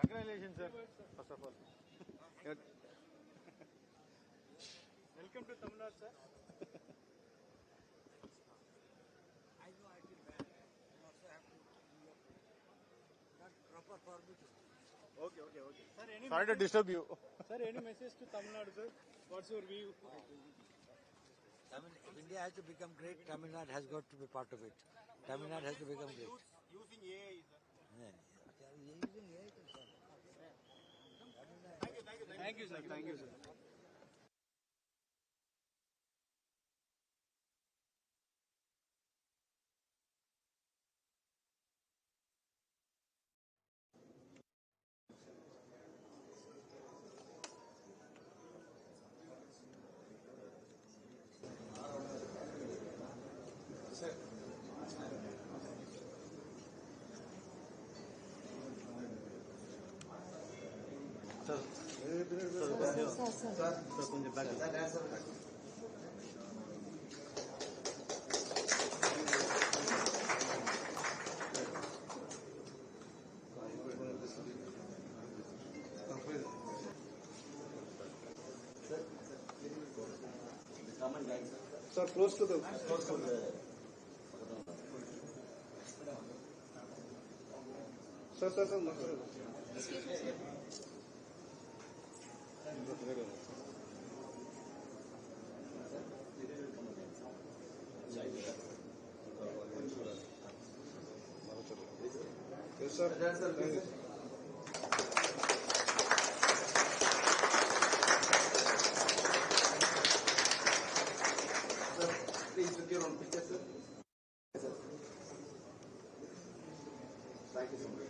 Congratulations, sir. First of all. Welcome to Tamil Nadu, sir. I know I feel bad. You also have to do your not proper formality. Okay. Sir, Sorry to disturb you. Sir, any message to Tamil Nadu, sir? What's your view? If India has to become great, Tamil Nadu has got to be part of it. Tamil Nadu has to become great. Using AI, sir. Yeah. They are using AI to solve. Thank you, sir. Thank you, sir. Sir, close to the. Sir. Yes, sir. Please with your own picture, sir. Yes, sir. Thank you so much.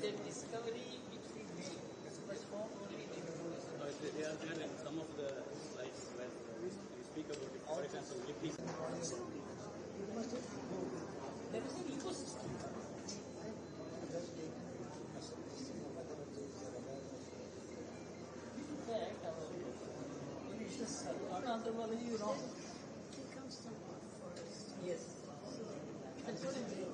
The discovery which we made was found only in They are there in some of the slides where we speak about it. For example, Lippis. there is an ecosystem. In fact, our anthropology, you know. It comes from forest. Yes. That's what it is.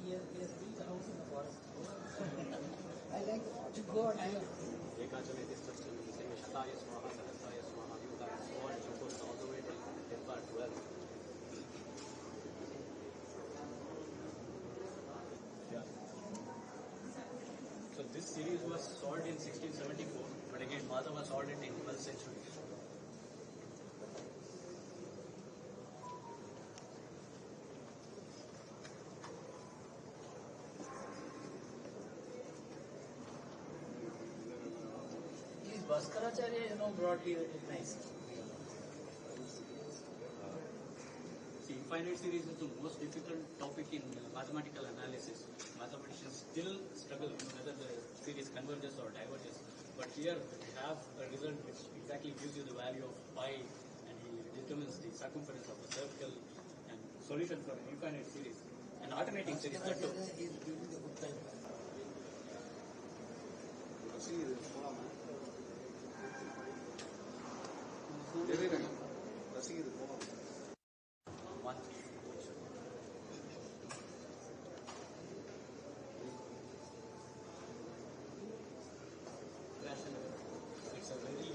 He has built a house in the forest. I like to go and Ekachane is just in the same Shataya Swaha, Sahasraya Swaha, Yoga, and so on and so forth, all the way till Templar 12. Yeah. So this series was solved in 1674, but again Madhava solved it in 12th century. Is Bhaskaracharya, broadly recognized. The infinite series is the most difficult topic in mathematical analysis. Mathematicians still struggle whether the series converges or diverges. But here we have a result which exactly gives you the value of pi, and he determines the circumference of the circle and solution for an infinite series. An alternating series that too. Is giving a good time. See the form. Very nice. See the form. One. Rational. It's a very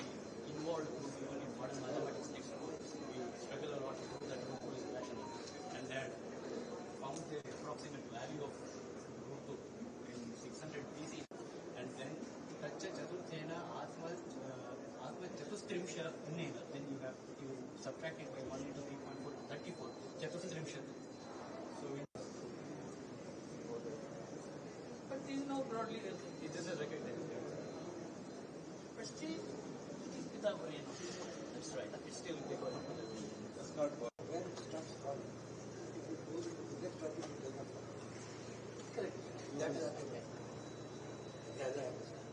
involved group even in modern mathematics textbooks. We struggle a lot to do that group is rational. And that found the approximate value of root 2 in 600 BC. And then Tacha Chaturthena Atma Chatustrimsha Unena. Then you subtract it by 1 into 3.4, 34. Chatustrimsha. So But this is now broadly recognized. it is a recognized. But still, it is Pythagorean. That's right. It's still bigger. That's not what. When it starts falling, if it goes to the next topic, it does not fall. Correct. That is recognized. As I understand.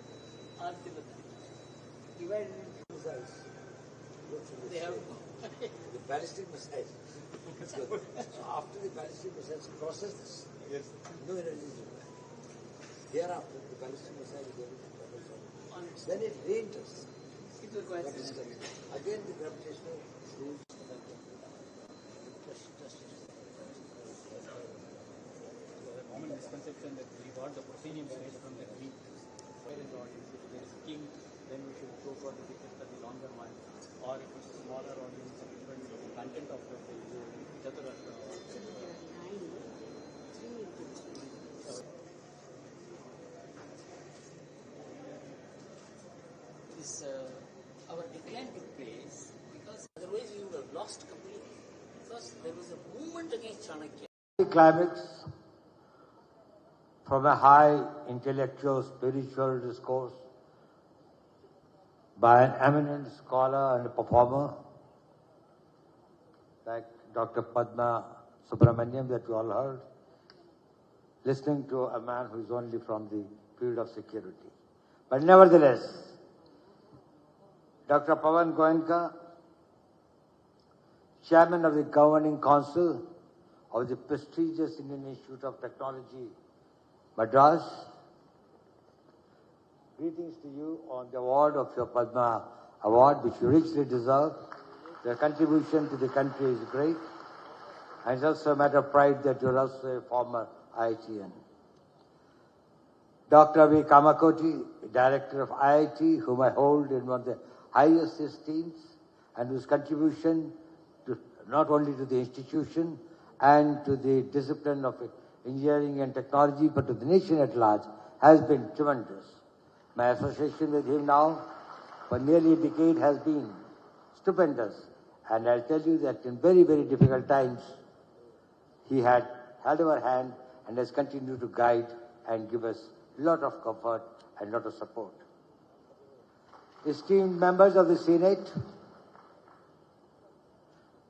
Arthivati. Divided into results. They have the ballistic missile. So after the ballistic missiles crosses this, no energy is required. Thereafter, the ballistic missile is able to travel on its then it re-enters. it requires That is energy. again the gravitational rules. The common misconception that we got the proscenium space from the Greek. Where is the audience? If there is king, then we should go for the picture for the longer one. Or if it's a smaller audience, depending on the content of the Chaturashtra. This our decline took place because otherwise we would have lost completely. Because there was a movement against Chanakya. Climax from a high intellectual spiritual discourse by an eminent scholar and performer like Dr. Padma Subramaniam that you all heard, listening to a man who is only from the field of security. But nevertheless, Dr. Pavan Goenka, Chairman of the Governing Council of the prestigious Indian Institute of Technology, Madras. Greetings to you on the award of your Padma Award, which you richly deserve. Your contribution to the country is great. And it's also a matter of pride that you're also a former IIT-M. Dr. V. Kamakoti, Director of IIT, whom I hold in one of the highest esteems, and whose contribution to, not only to the institution and to the discipline of engineering and technology, but to the nation at large, has been tremendous. My association with him now for nearly a decade has been stupendous. And I'll tell you that in very, very difficult times, he had held our hand and has continued to guide and give us a lot of comfort and a lot of support. Esteemed members of the Senate,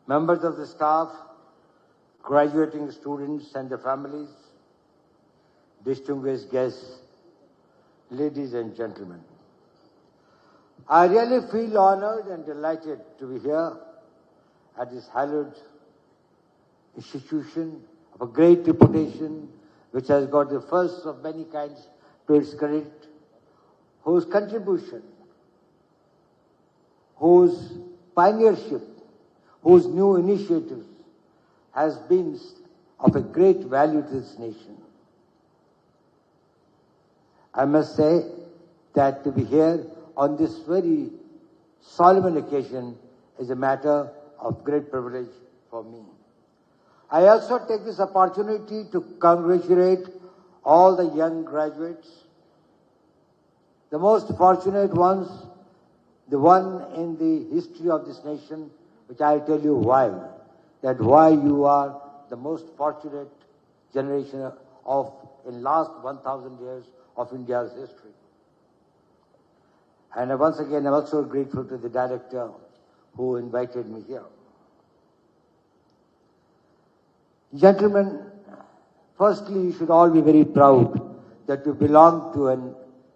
members of the staff, graduating students and their families, distinguished guests, ladies and gentlemen. I really feel honored and delighted to be here at this hallowed institution of a great reputation, which has got the first of many kinds to its credit, whose contribution, whose pioneership, whose new initiatives has been of a great value to this nation. I must say that to be here on this very solemn occasion is a matter of great privilege for me. I also take this opportunity to congratulate all the young graduates, the most fortunate ones, the one in the history of this nation, which I'll tell you why. That why you are the most fortunate generation of in last 1,000 years of India's history. And once again, I'm also grateful to the director who invited me here. Gentlemen, firstly, you should all be very proud that you belong to an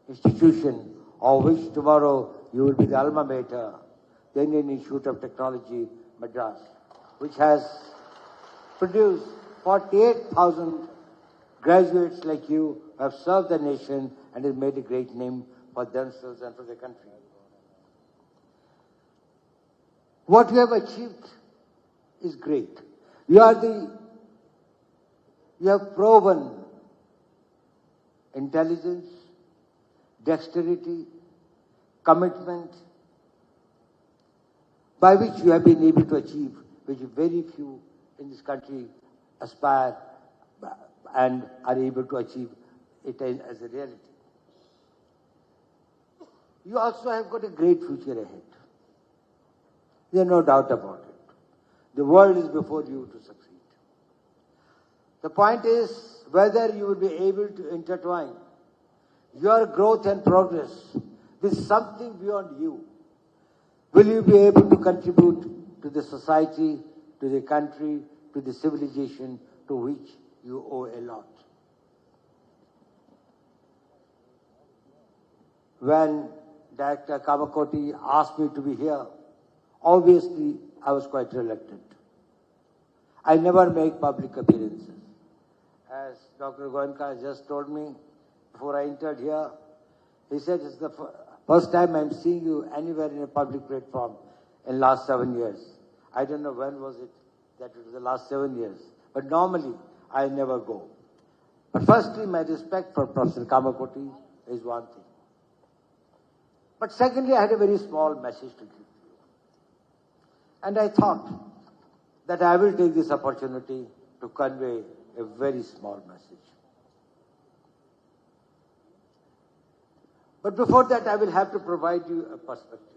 institution of which tomorrow you will be the alma mater, the Indian Institute of Technology, Madras, which has produced 48,000 graduates like you who have served the nation and have made a great name for themselves and for the country. What you have achieved is great. You have proven intelligence, dexterity, commitment, by which you have been able to achieve, which very few in this country aspire and are able to achieve it as a reality. You also have got a great future ahead. There is no doubt about it. The world is before you to succeed. The point is whether you will be able to intertwine your growth and progress with something beyond you. Will you be able to contribute to the society, to the country, to the civilization to which you owe a lot? When Director Kamakoti asked me to be here obviously I was quite reluctant. I never make public appearances. As Dr. Goenka just told me before I entered here, he said it's the first time I'm seeing you anywhere in a public platform in last 7 years. I don't know when was it that it was the last 7 years. But normally, I never go. But firstly, my respect for Professor Kamakoti is one thing. But secondly, I had a very small message to give to you. And I thought that I will take this opportunity to convey a very small message. But before that, I will have to provide you a perspective.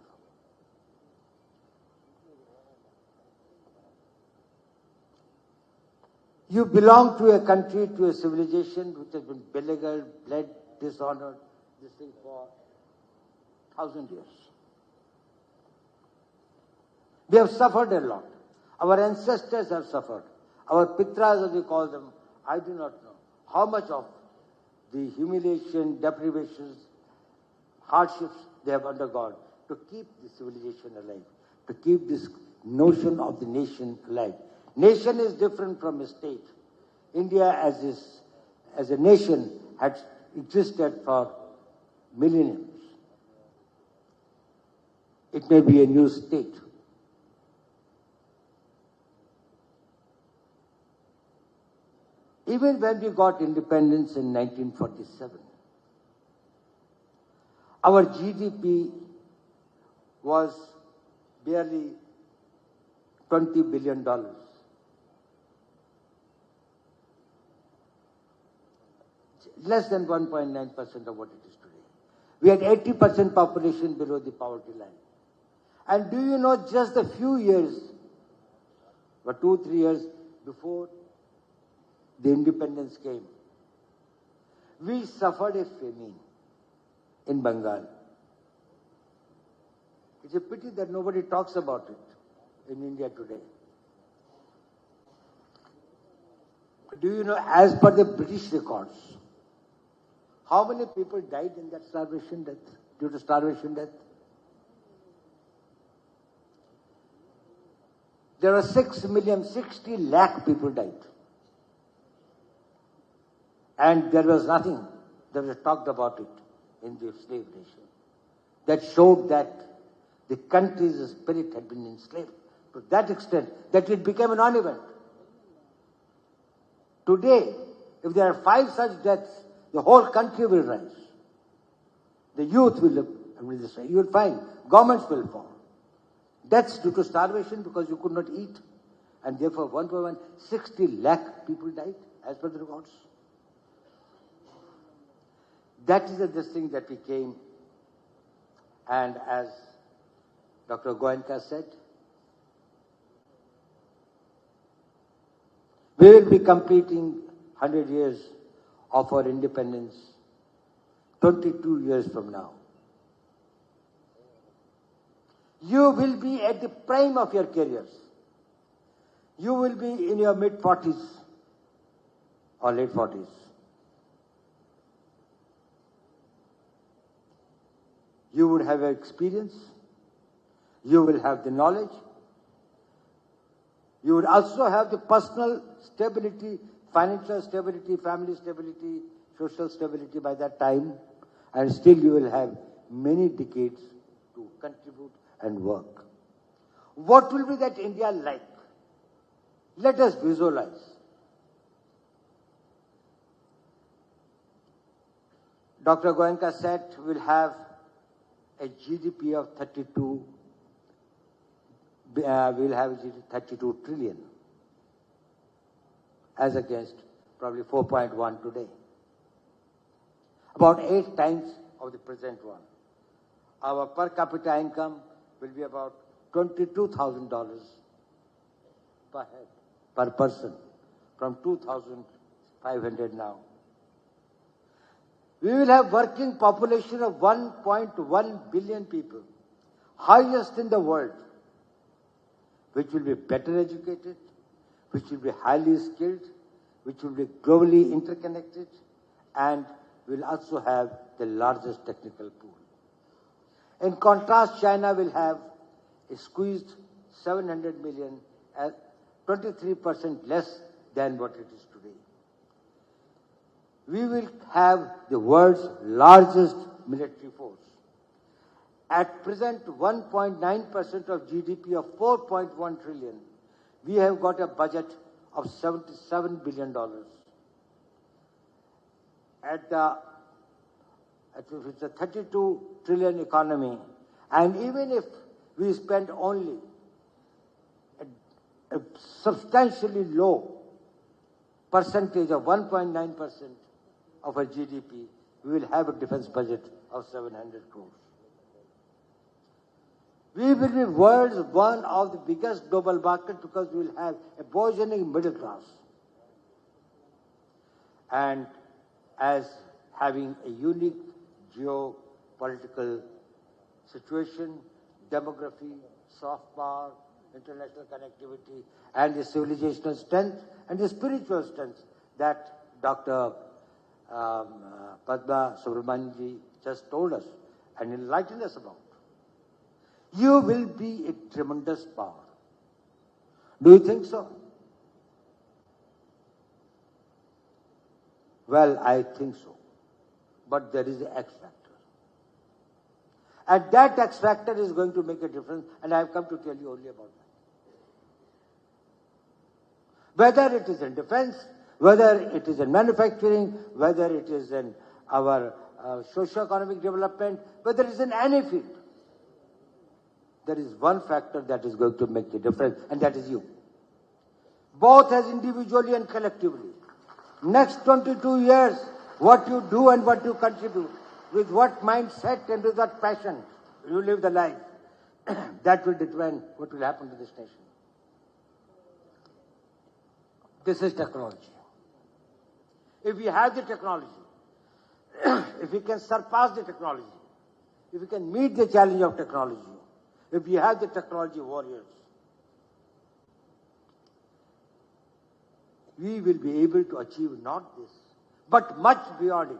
You belong to a country, to a civilization which has been beleaguered, bled, dishonored, this thing for 1,000 years. We have suffered a lot. Our ancestors have suffered. Our pitras, as we call them, I do not know how much of the humiliation, deprivations, hardships they have undergone to keep the civilization alive, to keep this notion of the nation alive. Nation is different from a state. India as a nation had existed for millenniums. It may be a new state. Even when we got independence in 1947, our GDP was barely $20 billion. Less than 1.9% of what it is today. We had 80% population below the poverty line. And do you know, just a few years, or 2-3 years before the independence came, we suffered a famine in Bengal. It's a pity that nobody talks about it in India today. Do you know, as per the British records, how many people died in that starvation death, due to starvation death? There were 6,060,000 people died. And there was nothing that was talked about it in the slave nation. That showed that the country's spirit had been enslaved to that extent that it became a non-event. Today, if there are 5 such deaths, the whole country will rise. The youth will say, you will find governments will fall. Deaths due to starvation because you could not eat. And therefore, 160 lakh people died as per the records. That is the thing that we came. And as Dr. Goenka said, we will be completing 100 years of our independence 22 years from now. You will be at the prime of your careers. You will be in your mid-40s or late 40s. You would have experience. You will have the knowledge. You would also have the personal stability, financial stability, family stability, social stability by that time, and still you will have many decades to contribute and work. What will be that India like? Let us visualize. Dr. Goenka said we'll have a GDP of 32 trillion as against probably 4.1 today. About 8 times of the present one. Our per capita income will be about $22,000 per head, per person, from 2,500 now. We will have working population of 1.1 billion people, highest in the world, which will be better educated, which will be highly skilled, which will be globally interconnected, and will also have the largest technical pool. In contrast, China will have squeezed 700 million, at 23% less than what it is today. We will have the world's largest military force. At present, 1.9% of GDP of 4.1 trillion, we have got a budget of $77 billion. It's a 32 trillion economy, and even if we spend only a substantially low percentage of 1.9% of our GDP, we will have a defense budget of 700 crores. We will be world's one of the biggest global market because we will have a burgeoning middle class. And as having a unique geopolitical situation, demography, soft power, international connectivity, and the civilizational strength and the spiritual strength that Dr. Padma Subramanianji just told us and enlightened us about. You will be a tremendous power. Do you think so? Well, I think so. But there is an X factor. And that X factor is going to make a difference, and I have come to tell you only about that. Whether it is in defense, whether it is in manufacturing, whether it is in our socio-economic development, whether it is in any field, there is one factor that is going to make the difference, and that is you. Both as individually and collectively. Next 22 years, what you do and what you contribute, with what mindset and with what passion you live the life, that will determine what will happen to this nation. This is technology. If we have the technology, if we can surpass the technology, if we can meet the challenge of technology, if we have the technology warriors, we will be able to achieve not this, but much beyond it.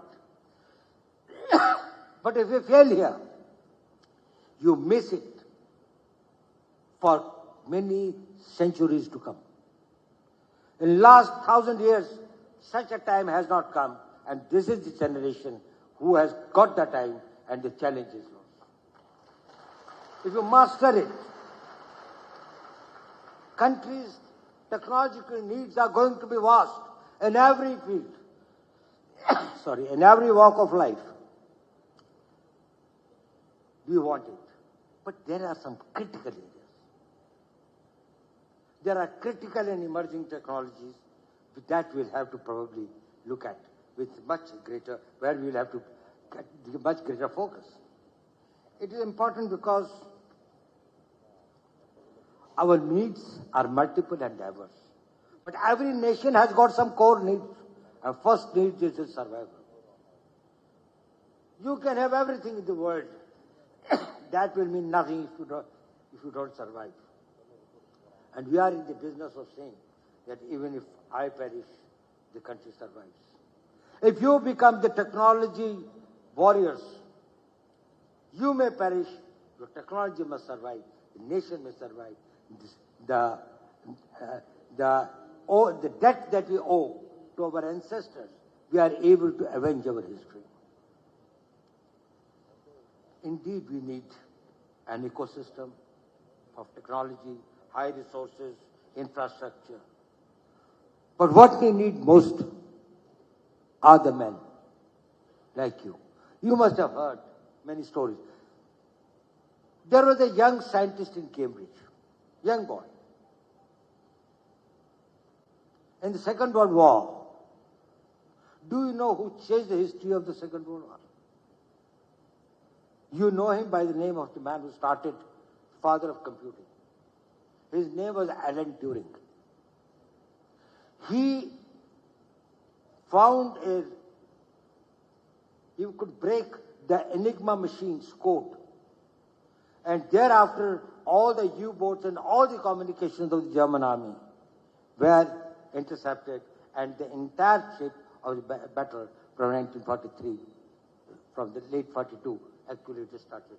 But if you fail here, you miss it for many centuries to come. In last 1,000 years, such a time has not come, and this is the generation who has got the time, and the challenge is lost. If you master it, countries' technological needs are going to be vast in every field. In every walk of life. We want it. But there are some critical areas. There are critical and emerging technologies that we'll have to probably look at with much greater, where we'll have to get much greater focus. It is important because our needs are multiple and diverse. But every nation has got some core needs. Our first need is survival. You can have everything in the world. That will mean nothing if you don't survive. And we are in the business of saying that even if I perish, the country survives. If you become the technology warriors, you may perish, your technology must survive, the nation may survive. The debt that we owe to our ancestors, we are able to avenge our history. Indeed, we need an ecosystem of technology, high resources, infrastructure. But what we need most are the men like you. You must have heard many stories. There was a young scientist in Cambridge, young boy. In the Second World War, do you know who changed the history of the Second World War? You know him by the name of the man who started, father of computing. His name was Alan Turing. He found he could break the Enigma machine's code. And thereafter, all the U-boats and all the communications of the German army were intercepted, and the entire shape of the battle from 1943, from the late 42, actually it started.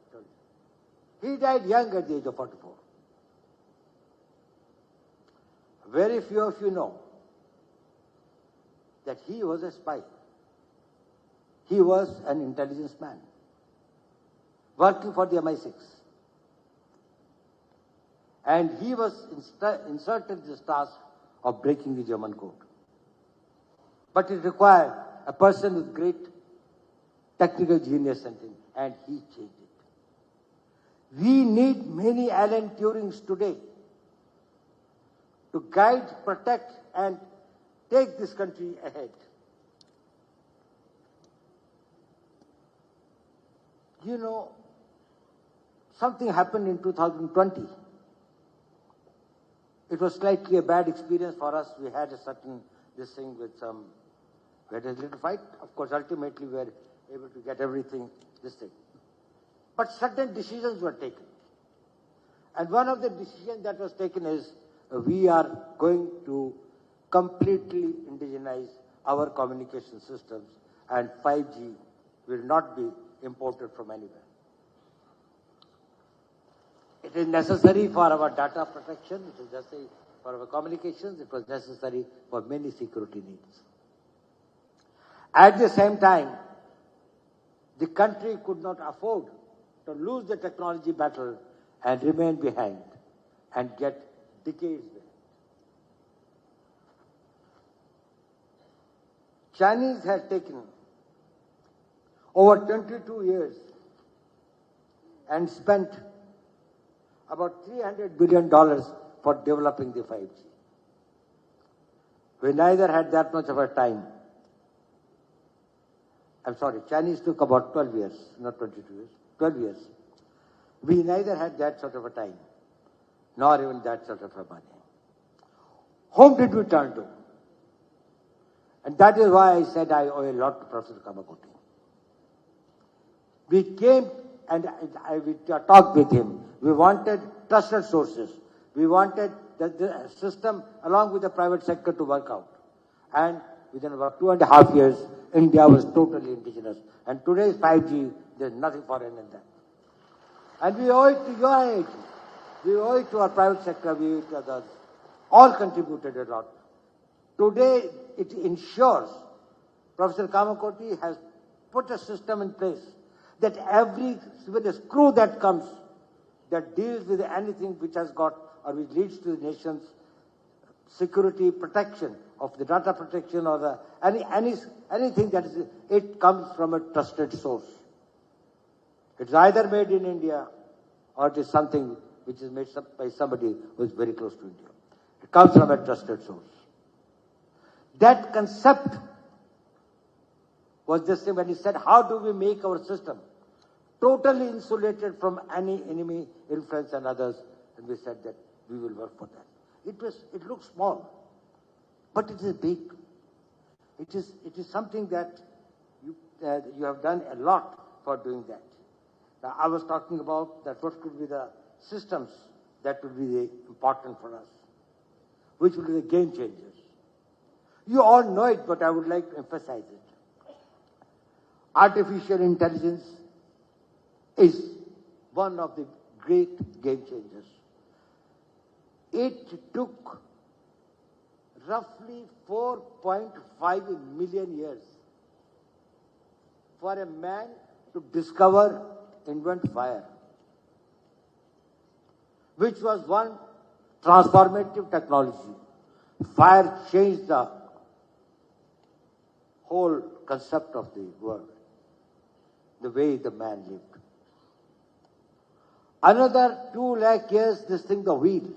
He died young at the age of 44. Very few of you know that he was a spy. He was an intelligence man working for the MI6. And he was inserted in this task of breaking the German code. But it required a person with great technical genius and he changed it. We need many Alan Turings today to guide, protect, and take this country ahead. You know, something happened in 2020. It was slightly a bad experience for us. We had we had a little fight. Of course, ultimately we were able to get everything, But certain decisions were taken. And one of the decisions that was taken is we are going to completely indigenize our communication systems and 5G will not be imported from anywhere. It is necessary for our data protection, it is necessary for our communications, it was necessary for many security needs. At the same time, the country could not afford to lose the technology battle and remain behind and get decades behind. Chinese had taken over 22 years and spent about $300 billion for developing the 5G. We neither had that much of a time. I'm sorry, Chinese took about 12 years, not 22 years, 12 years. We neither had that sort of a time, nor even that sort of a money. Whom did we turn to? And that is why I said I owe a lot to Professor Kamakoti. We came and we talked with him. We wanted trusted sources. We wanted the system along with the private sector to work out. And within about 2.5 years, India was totally indigenous. And today's 5G, there's nothing foreign in that. And we owe it to your IIT. We owe it to our private sector, we owe it to others. All contributed a lot. Today, it ensures, Professor Kamakoti has put a system in place that with a screw that comes, that deals with anything which has got or which leads to the nation's security protection of the data protection or the anything that is, it comes from a trusted source. It's either made in India or it is something which is made by somebody who is very close to India. It comes from a trusted source. That concept was the same when he said, how do we make our system totally insulated from any enemy influence and others? And we said that we will work for that. It looks small, but it is big. It is something that you have done a lot for doing that. Now, I was talking about that what could be the systems that would be important for us, which will be the game changers. You all know it, but I would like to emphasize it. Artificial intelligence is one of the great game changers. It took roughly 4.5 million years for a man to invent fire, which was one transformative technology. Fire changed the whole concept of the world, the way the man lived. Another 2 lakh years, the wheel.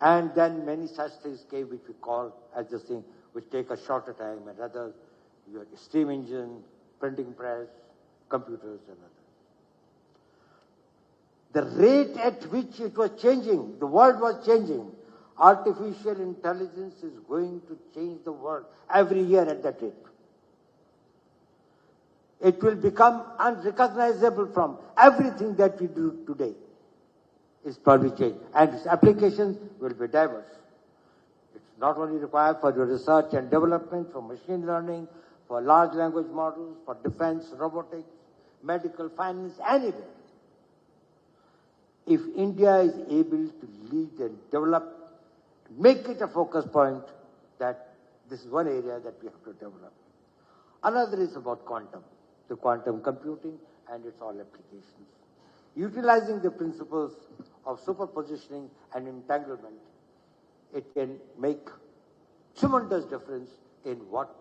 And then many such things came which we call as this thing, which take a shorter time, and others, your steam engine, printing press, computers and others. The rate at which it was changing, the world was changing. Artificial intelligence is going to change the world every year at that rate. It will become unrecognizable from everything that we do today. Is probably changed. And its applications will be diverse. It's not only required for your research and development, for machine learning, for large language models, for defense, robotics, medical, finance, anywhere. If India is able to lead and develop, make it a focus point, that this is one area that we have to develop. Another is about quantum, the quantum computing and its all applications. Utilizing the principles of superpositioning and entanglement, it can make tremendous difference in what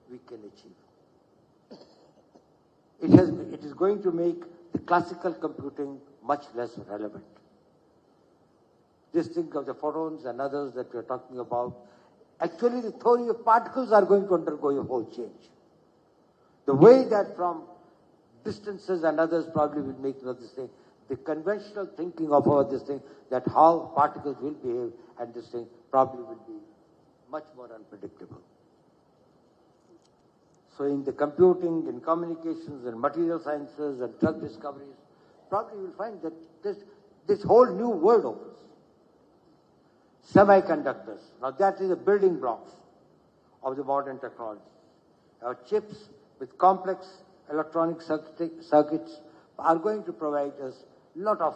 we can achieve. It is going to make the classical computing much less relevant. Just think of the photons and others that we are talking about. Actually, the theory of particles are going to undergo a whole change. The way that from distances and others probably will make this thing, the conventional thinking of our this thing, that how particles will behave and this thing probably will be much more unpredictable. So in the computing, in communications, in material sciences, and drug discoveries, probably you will find that this whole new world opens. Semiconductors. Now that is the building blocks of the modern technology. Our chips with complex electronic circuits are going to provide us a lot of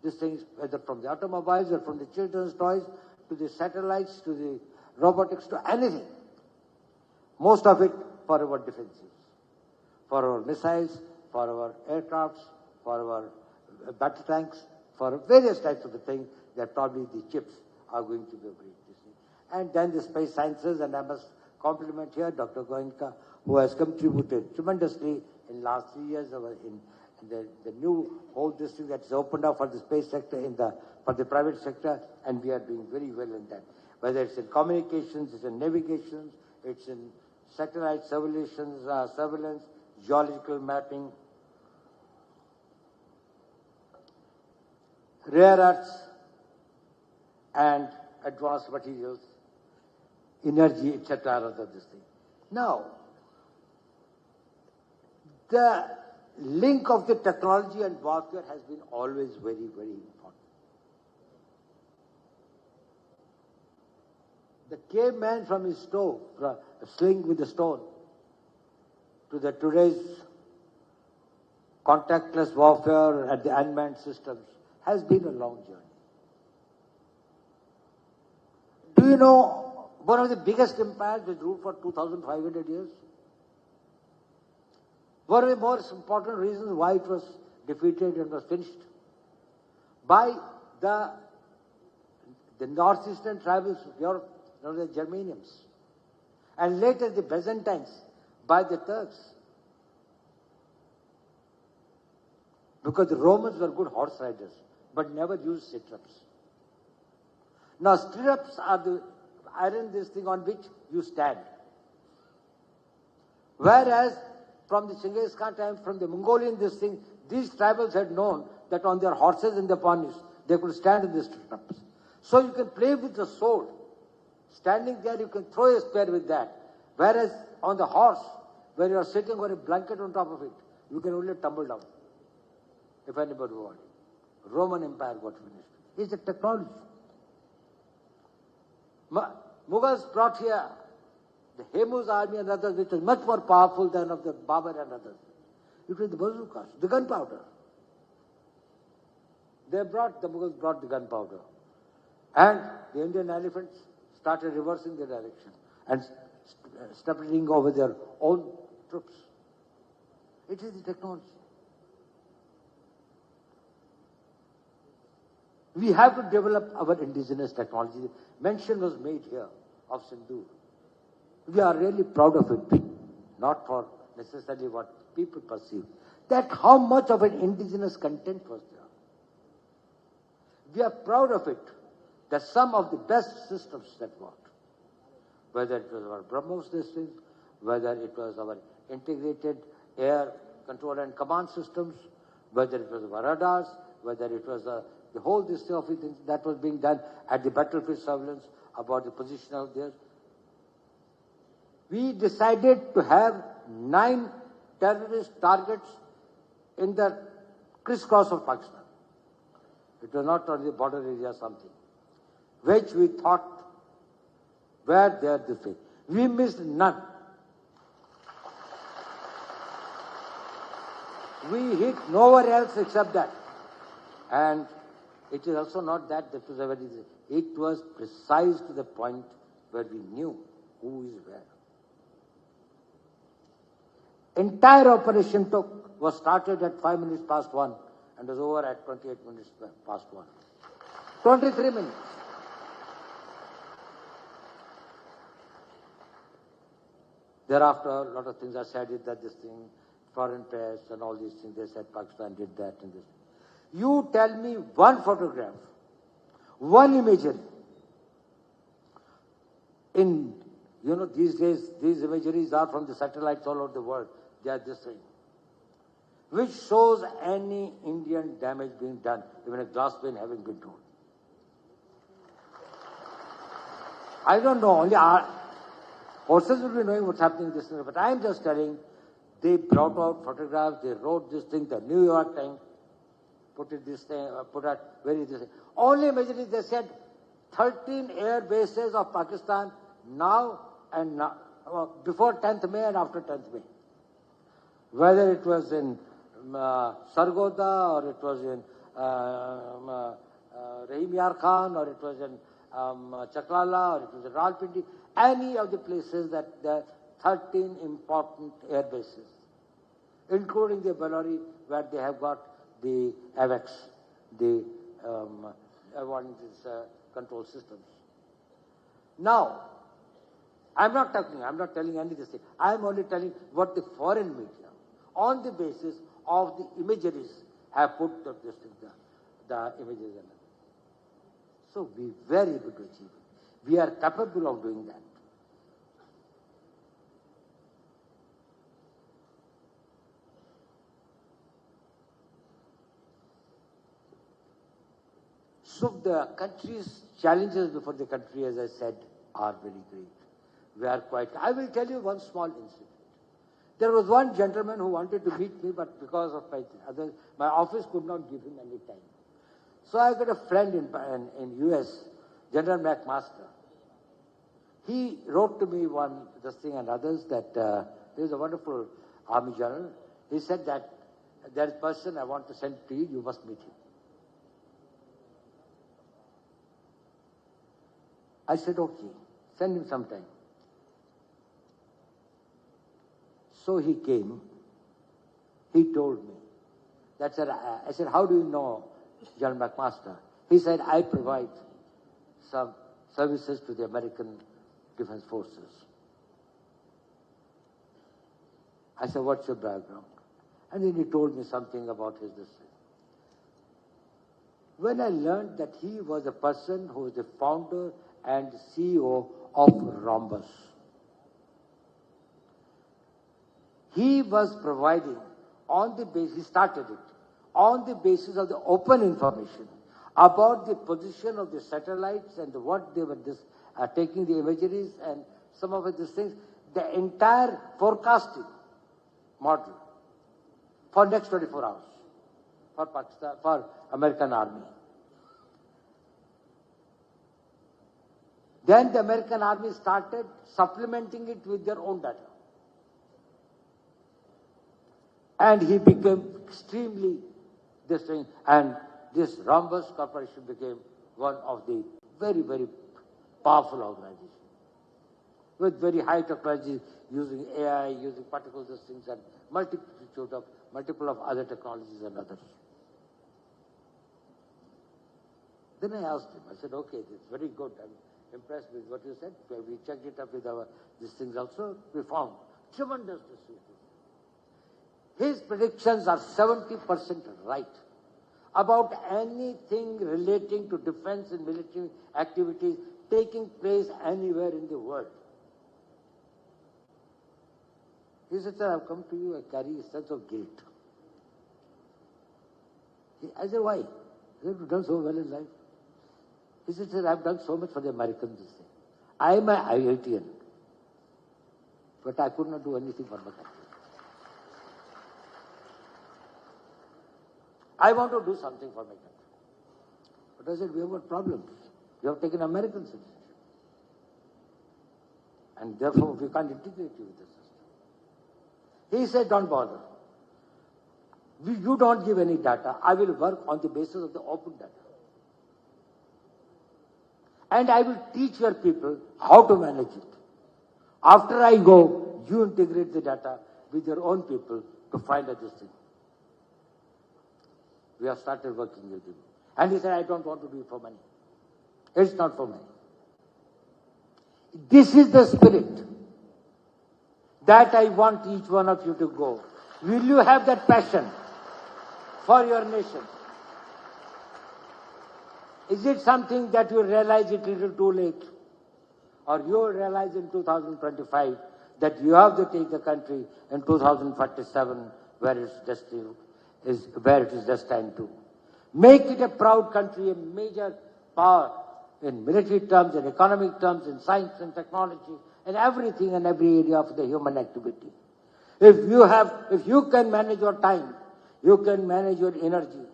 these things, whether from the automobiles or from the children's toys to the satellites to the robotics to anything. Most of it for our defenses, for our missiles, for our aircrafts, for our battle tanks, for various types of the thing that probably the chips are going to be a great thing. And then the space sciences, and I must compliment here Dr. Goenka, who has contributed tremendously in last 3 years in the new whole district that's opened up for the space sector, for the private sector, and we are doing very well in that. Whether it's in communications, it's in navigation, it's in satellite surveillance, geological mapping, rare earths, and advanced materials, energy, etc. Other this thing. Now, the link of the technology and warfare has been always very, very important. The caveman from his stove, from a sling with a stone, to the today's contactless warfare and the unmanned systems has been a long journey. Do you know one of the biggest empires that ruled for 2,500 years? One of the most important reasons why it was defeated and was finished by the northeastern tribes of Europe, known as the Germanians, and later the Byzantines by the Turks. Because the Romans were good horse riders, but never used stirrups. Now stirrups are the iron this thing on which you stand. Whereas from the Genghis Khan time, from the Mongolian this thing, these tribals had known that on their horses and their ponies, they could stand in the stirrups. So you can play with the sword. Standing there, you can throw a spear with that. Whereas on the horse, where you are sitting on a blanket on top of it, you can only tumble down, if anybody wants. Roman Empire got finished. It's a technology. Mughals brought here the Hemu's army and others, which was much more powerful than of the Babur and others. It was the bazookas, the gunpowder. The Mughals brought the gunpowder. And the Indian elephants started reversing their direction and stepping over their own troops. It is the technology. We have to develop our indigenous technology. Mention was made here of Sindoor. We are really proud of it, not for necessarily what people perceive. That how much of an indigenous content was there. We are proud of it, that some of the best systems that worked, whether it was our BrahMos systems, whether it was our integrated air control and command systems, whether it was our radars, whether it was the whole this of it that was being done at the battlefield surveillance about the position out there. We decided to have 9 terrorist targets in the criss-cross of Pakistan. It was not on the border area something, which we thought were there this way. We missed none. We hit nowhere else except that. And it is also not that it was a very, it was precise to the point where we knew who is where. Entire operation was started at 5 minutes past 1 and was over at 28 minutes past 1. 23 minutes. Thereafter, a lot of things are said that this thing, foreign press and all these things, they said Pakistan did that and this. You tell me one photograph, one imagery. In, these days, these imageries are from the satellites all over the world. They are this thing. Which shows any Indian damage being done, even a glass pane having been torn. I don't know, only our horses will be knowing what's happening in this thing, but I am just telling, they brought out photographs, they wrote this thing, the New York Times put it this thing, put out very this thing. Only imagery, they said 13 air bases of Pakistan now and now, before 10th May and after 10th May. Whether it was in Sargoda or it was in Rahim Yar Khan or it was in Chaklala or it was in Rawalpindi, any of the places that there are 13 important air bases, including the Bellary where they have got the AVAX, the control systems. Now, I'm not telling any of this thing. I'm only telling what the foreign media, on the basis of the imageries, have put the images in. So we were able to achieve it. We are capable of doing that. So the country's challenges before the country, as I said, are very great. We are quite. I will tell you one small incident. There was one gentleman who wanted to meet me, but because of my office could not give him any time. So I got a friend in US, General McMaster. He wrote to me this thing and others that there is a wonderful army general. He said that there is a person I want to send to you, you must meet him. I said, okay, send him sometime. So he came, he told me. I said, how do you know General McMaster? He said, I provide some services to the American Defense Forces. I said, what's your background? And then he told me something about his district. When I learned that he was a person who was the founder and CEO of Rhombus, he was providing on the basis, he started it, on the basis of the open information about the position of the satellites and what they were taking the imageries and some of these things, the entire forecasting model for next 24 hours for Pakistan, for American Army. Then the American Army started supplementing it with their own data. And he became extremely this thing, and this Rhombus Corporation became one of the very, very powerful organizations with very high technology, using AI, using particle things, and multiple of other technologies and others. Then I asked him, I said, okay, it's very good. I'm impressed with what you said. We checked it up with these things also. We found tremendous distribution. His predictions are 70% right about anything relating to defense and military activities taking place anywhere in the world. He said, sir, I've come to you, I carry a sense of guilt. I said, why? He said, you've done so well in life. He said, sir, I've done so much for the Americans this thing. I am an IIT-M, but I could not do anything for my country. I want to do something for my country. But I said, we have got problems. We have taken American citizenship. And therefore, we can't integrate you with the system. He said, don't bother. You don't give any data. I will work on the basis of the open data. And I will teach your people how to manage it. After I go, you integrate the data with your own people to find out this thing. We have started working with him. And he said, I don't want to do it for money. It's not for money. This is the spirit that I want each one of you to go. Will you have that passion for your nation? Is it something that you realize it a little too late? Or you will realize in 2025 that you have to take the country in 2047 where it is destined to. Make it a proud country, a major power in military terms, in economic terms, in science and technology, in everything and every area of the human activity. If you can manage your time, you can manage your energy,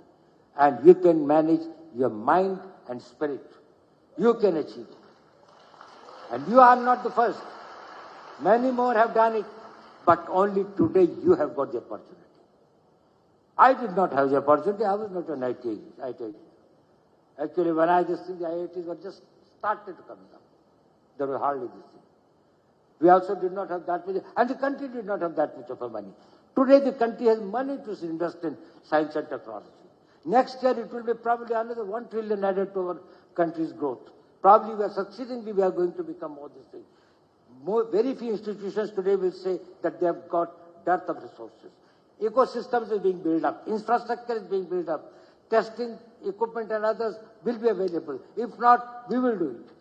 and you can manage your mind and spirit, you can achieve it. And you are not the first. Many more have done it, but only today you have got the opportunity. I did not have the opportunity. I was not an IIT. Actually, when I just think the IITs were just started coming up. There was hardly this thing. We also did not have that much, and the country did not have that much of a money. Today the country has money to invest in science and technology. Next year it will be probably another 1 trillion added to our country's growth. Probably we are going to become more this thing. Very few institutions today will say that they have got dearth of resources. Ecosystems are being built up. Infrastructure is being built up. Testing equipment and others will be available. If not, we will do it.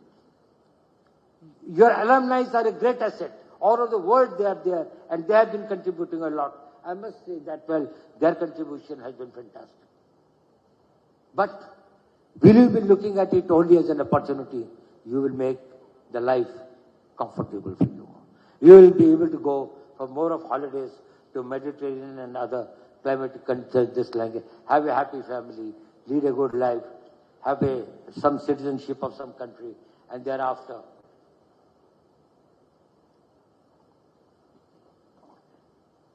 Your alumni are a great asset. All over the world they are there, and they have been contributing a lot. I must say that, well, their contribution has been fantastic. But will you be looking at it only as an opportunity? You will make the life comfortable for you. You will be able to go for more of holidays to Mediterranean and other climatic countries, this language. Have a happy family, lead a good life, have some citizenship of some country, and thereafter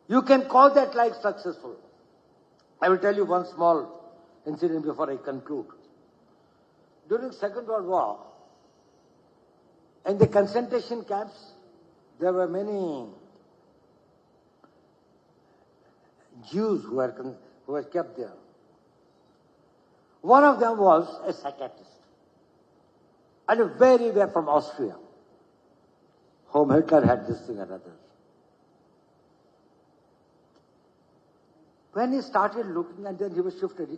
you can call that life successful. I will tell you one small incident before I conclude. During Second World War, in the concentration camps, there were many Jews who were kept there. One of them was a psychiatrist, and very well from Austria, whom Hitler had this thing and others. When he started looking, and then he was shifted,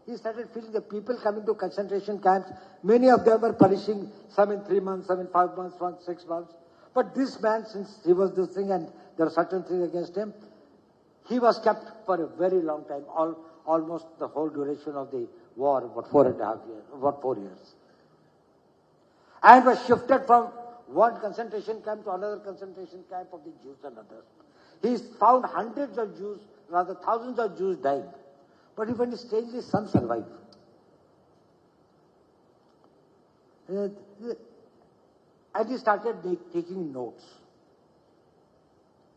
he started feeling the people coming to concentration camps, many of them were perishing, some in 3 months, some in 5 months, some 6 months. But this man, since he was this thing and there are certain things against him, he was kept for a very long time, almost the whole duration of the war, about 4.5 years, about 4 years. And was shifted from one concentration camp to another concentration camp of the Jews and others. He found hundreds of Jews, rather thousands of Jews dying. But even strangely, some survived. And he started taking notes.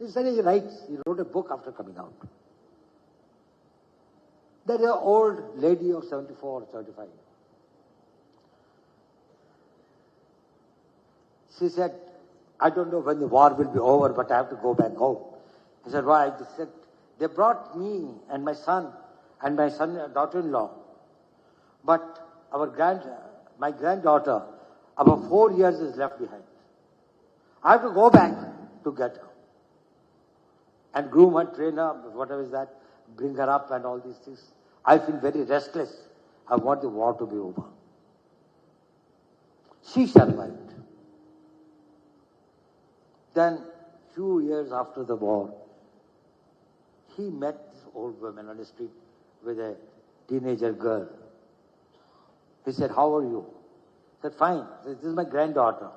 He said he wrote a book after coming out. There is an old lady of 74 or 75. She said, I don't know when the war will be over, but I have to go back home. He said, why? He said, they brought me and my son daughter-in-law. But my granddaughter, about 4 years is left behind. I have to go back to get her. And groom her, train her, whatever is that, bring her up and all these things. I feel very restless. I want the war to be over. She survived. Then, few years after the war, he met this old woman on the street with a teenager girl. He said, how are you? He said, fine. This is my granddaughter.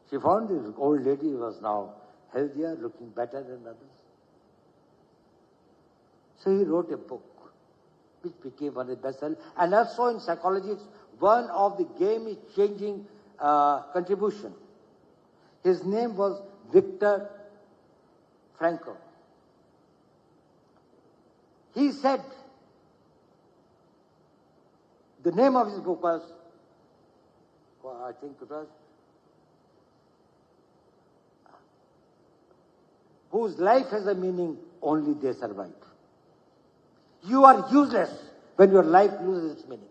She found this old lady was now healthier, looking better than others. So he wrote a book, which became one of the bestsellers. And also in psychology, it's one of the game-changing contribution. His name was Viktor Frankl. He said, the name of his book was, I think it was, whose life has a meaning, only they survive. You are useless when your life loses its meaning.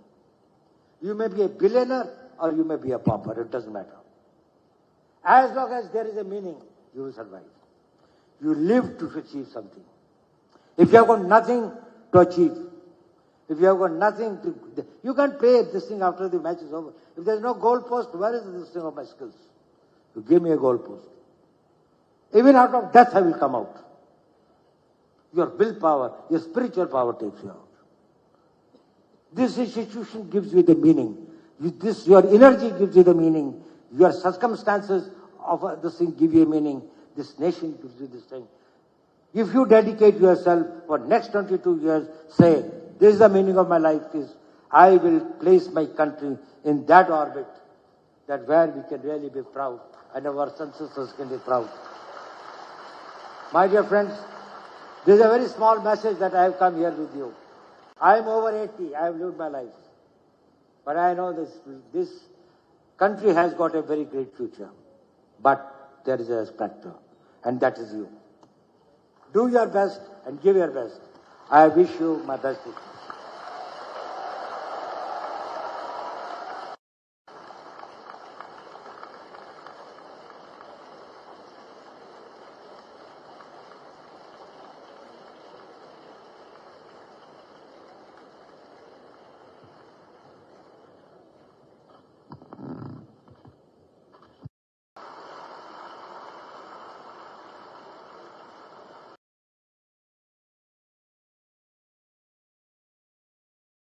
You may be a billionaire or you may be a pauper, it doesn't matter. As long as there is a meaning, you will survive. You live to achieve something. If you have got nothing to achieve, if you have got nothing to, you can't play this thing after the match is over. If there is no goal post, where is this thing of my skills? You give me a goal post. Even out of death I will come out. Your willpower, your spiritual power takes you out. This institution gives you the meaning. Your energy gives you the meaning. Your circumstances of this thing give you a meaning. This nation gives you this thing. If you dedicate yourself for next 22 years, say, this is the meaning of my life is, I will place my country in that orbit, that where we can really be proud and our ancestors can be proud. My dear friends, this is a very small message that I have come here with you. I am over 80, I have lived my life. But I know this country has got a very great future. But there is a spectre, and that is you. Do your best and give your best. I wish you my best wishes.